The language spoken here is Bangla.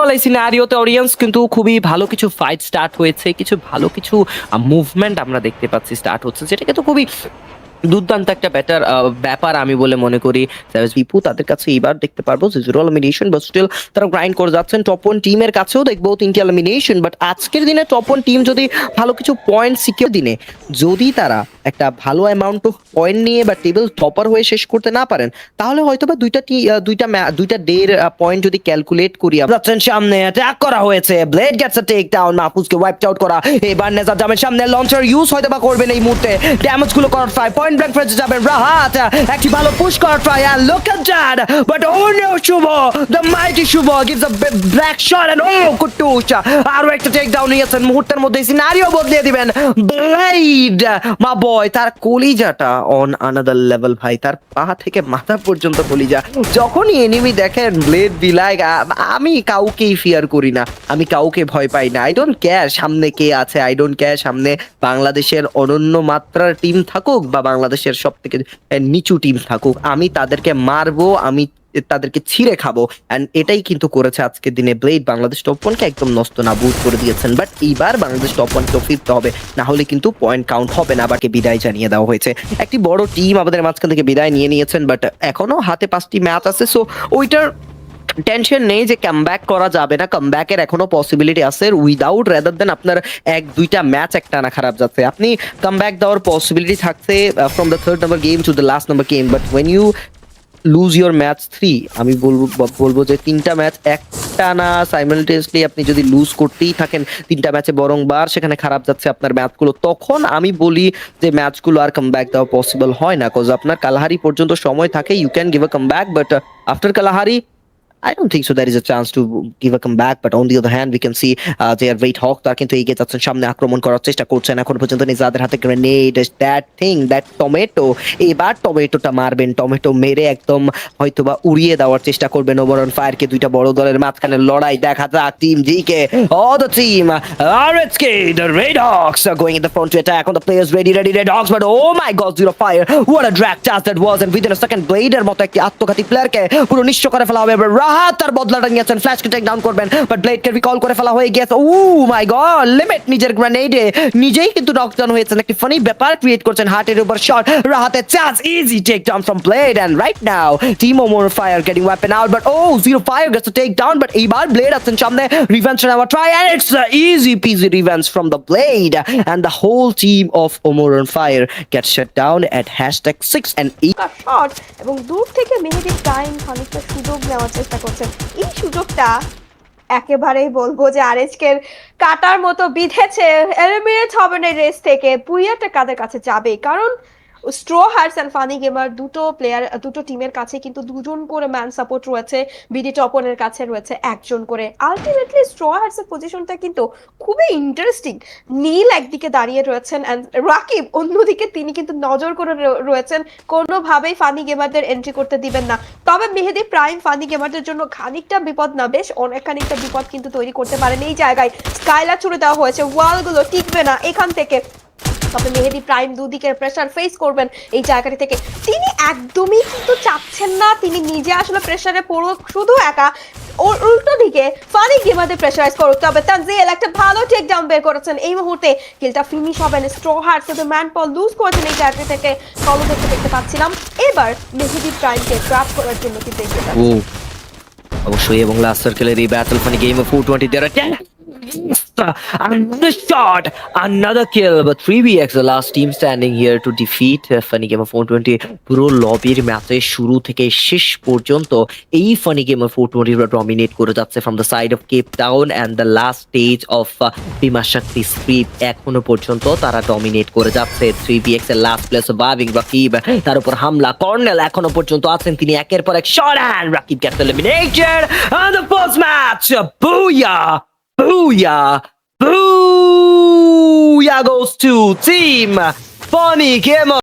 ওভারঅল এই সিনারিওতে অডিয়েন্স কিন্তু খুবই ভালো কিছু ফাইট স্টার্ট হয়েছে, কিছু ভালো কিছু মুভমেন্ট আমরা দেখতে পাচ্ছি স্টার্ট হচ্ছে, যেটা কিন্তু খুবই দুর্দান্ত একটা ব্যাপার আমি বলে মনে করি। দীপু তাদের কাছে এবার দেখতে পারবো যে 0 এলিমিনেশন, বাট স্টিল তারা গ্রাইন্ড করে যাচ্ছেন। টপ 1 টিমের কাছেও দেখবো 3টি এলিমিনেশন, বাট আজকের দিনে টপ 1 টিম যদি ভালো কিছু পয়েন্ট সিকিউর দিনে যদি তারা একটা ভালো অ্যামাউন্ট অফ পয়েন্ট নিয়ে বা টেবিল টপার হয়ে শেষ করতে না পারেন, তাহলে হয়তো বা দুইটা ডের পয়েন্ট যদি ক্যালকুলেট করি, যাচ্ছেন সামনে অ্যাটাক করা হয়েছে, ব্লেড গেটস আ টেক ডাউন, মাহফুজকে ওয়াইপড আউট করা। এবার নেজার জামের সামনে লঞ্চার ইউজ হয়তো বা করবেন এই মুহূর্তে, ড্যামেজ গুলো করার ট্রাই, পয়েন্ট ব্ল্যাঙ্ক ফ্রেজে যাবেন রাহাত, একটি ভালো পুশ করার try, and look at that, but oh no Shubho, the mighty Shubho gives a black shot, and oh Kutush আরো একটা টেক ডাউন নিয়েছেন। মুহূর্তের মধ্যে সিনারিও বদলে দিবেন। ব্লেড মা বয়, তার কলিজাটা অন আনাদার লেভেল ভাই, তার পা থেকে মাথা পর্যন্ত কলিজা। যখনই এনিমি দেখেন ব্লেড বি লাইক, আমি কাউকেই ফিয়ার করি না, আমি কাউকে ভয় পাই না। আই ডোন্ট কেয়ার সামনে কে আছে, আই ডোন্ট কেয়ার সামনে বাংলাদেশের অনন্য মাত্রার টিম থাকুক বা বাংলাদেশের সব থেকে নিচু টিম থাকুক, আমি তাদেরকে মারবো, আমি তাদেরকে ছিঁড়ে খাবো। এন্ড এটাই কিন্তু করেছে আজকের দিনে ব্লেড। বাংলাদেশ টপ 1কে একদম নষ্ট নাবুদ করে দিয়েছেন, বাট এইবার বাংলাদেশ টপ 1 ফিরতে হবে, না হলে কিন্তু পয়েন্ট কাউন্ট হবে না। বাকি বিদায় জানিয়ে দেওয়া হয়েছে, একটি বড় টিম আমাদের মাঝখান থেকে বিদায় নিয়ে নিয়েছেন, বাট এখনো হাতে 5টি ম্যাচ আছে, সো ওইটার টেনশন নেই যে কামব্যাক করা যাবে না। কামব্যাকের এখনো পসিবিলিটি আছে, উইদাউট রাদার দেন আপনার 1-2টা ম্যাচ একটানা খারাপ যাচ্ছে, আপনি কামব্যাক দেওয়ার পসিবিলিটি থাকছে from the 3rd number game to the last number game. But when you lose your match 3, আমি বলবো যে 3টা ম্যাচ একটানা সাইমালটেনিয়াসলি আপনি যদি লুজ করতেই থাকেন 3টা ম্যাচে, বরংবার সেখানে খারাপ যাচ্ছে আপনার ম্যাচগুলো, তখন আমি বলি যে ম্যাচগুলো আর কামব্যাক দেওয়া পসিবল হয় না। কজ আপনার কালাহারি পর্যন্ত সময় থাকে, you can give a comeback, but after Kalahari I don't think so there is a chance to give a comeback, but on the other hand we can see their Red Hawk তার কিন্তু এগিয়ে যাচ্ছেন, সামনে আক্রমণ করার চেষ্টা করছেন। এখন পর্যন্ত নিজাদের হাতে গ্রেনেড, দ্যাট টমেটো, এবার টমেটোটা মারবেন, টমেটো মেরে একদম হয়তোবা উড়িয়ে দেওয়ার চেষ্টা করবেন ওভারঅন ফায়ারকে। দুইটা বড় দলের মাঝখানে লড়াই দেখা যাক, team GK or the team RSK, the Red Hawks are going in the front to attack on the players, ready Red Hawks, but oh my god, zero fire, what a drag chance that was, and within a second Blade এর মতো একটি আত্মঘাতী প্লেয়ারকে পুরো নিঃস্ব করে ফেলা হবে। রাহাত তার বদলাটা নিয়েছেন, ফ্ল্যাশকে টেক ডাউন করবেন, বাট ব্লেডকে রিকল করে ফেলা হয়ে গিয়েছে। ও মাই গড, লিমিট নিজের গ্রেনেডে নিজেই কিন্তু নকডাউন হয়েছেন, একটি ফানি ব্যাপার ক্রিয়েট করছেন, হার্টের উপর শট, রাহাতের chance, easy take down from blade, and right now team Omar fire getting weapon out, but oh zero fire gets to take down, but এইবার ব্লেড আছেন সামনে, রিভেঞ্জ নেওয়ার try, and it's easy peasy revenge from the blade, and the whole team of Omar fire gets shut down at #6 and shot, এবং দূর থেকে মেহেদী প্রাইম খানিকটা সুযোগ নেওয়ার চেষ্টা করছেন। এই সুযোগটা একেবারেই বলবো যে আরএসকের কাটার মতো বিঁধেছে, এলিমিনেট হবে না রেস থেকে, পুইয়াটা কাদের কাছে যাবে, কারণ straw hertz and funny gamer দুটো টিমের কাছে কিন্তু 2জন করে ম্যান সাপোর্ট রয়েছে, বিডি টপনের কাছে রয়েছে 1জন করে। আলটিমেটলি স্ট্র হার্টস এর পজিশনটা কিন্তু খুবই ইন্টারেস্টিং। নীল একদিকে দাঁড়িয়ে রয়েছেন অ্যান্ড রাকিব অন্যদিকে, তিনি কিন্তু নজর করে রয়েছেন, কোনোভাবেই ফানি গেমারদের এন্ট্রি করতে দিবেন না। তবে মেহেদী প্রাইম ফানি গেমারদের জন্য খানিকটা বিপদ না, বেশ অনেক খানিকটা বিপদ কিন্তু তৈরি করতে পারেন। এই জায়গায় স্কাইলার ছুড়ে দেওয়া হয়েছে, ওয়ালগুলো টিকবে না এখান থেকে, তবে মেহেদী প্রাইম দুদিকের প্রেসার ফেস করবেন এই জায়গাটি থেকে। তিনি একদমই কিন্তু চাচ্ছেন না তিনি নিজে আসলে প্রেসারে পড়ুক, শুধু একা ওর উল্টো দিকে ফানি গেমারদের প্রেসারাইজ করুক। তবে তানজিল একটা ভালো টেক ডাউন বের করেছেন, এই মুহূর্তে কিলটা ফিনিশ হবেন। স্ট্র হার্টস কিন্তু ম্যান পল লুজ করেছেন এই জায়গা থেকে, ফলো দেখতে পাচ্ছিলাম। এবার মেহেদী প্রাইমকে ট্র্যাপ করার জন্য কিন্তু এগিয়ে যাচ্ছে অবশ্যই, এবং লাস্ট সার্কেলের এই battle funny game of 420 there are another shot, another kill, but 3BX the last team standing here to defeat Funny Game of 420 পুরো লবির ম্যাচে শুরু থেকে শেষ পর্যন্ত এই Funny Game of 420 ডমিনেট করে যাচ্ছে from the side of Cape Town and the last stage of Bhima Shakti Street। এখনো পর্যন্ত তারা ডমিনেট করে যাচ্ছে। 3BX এর লাস্ট প্লেয়ার সার্ভাইভিং রাকিব, তার উপর হামলা কর্নেল এখনো পর্যন্ত আছেন, তিনি একের পর এক shot, and Rakib gets eliminated and the first match, booyah! Booyah! Booyah goes to Team Funny Game of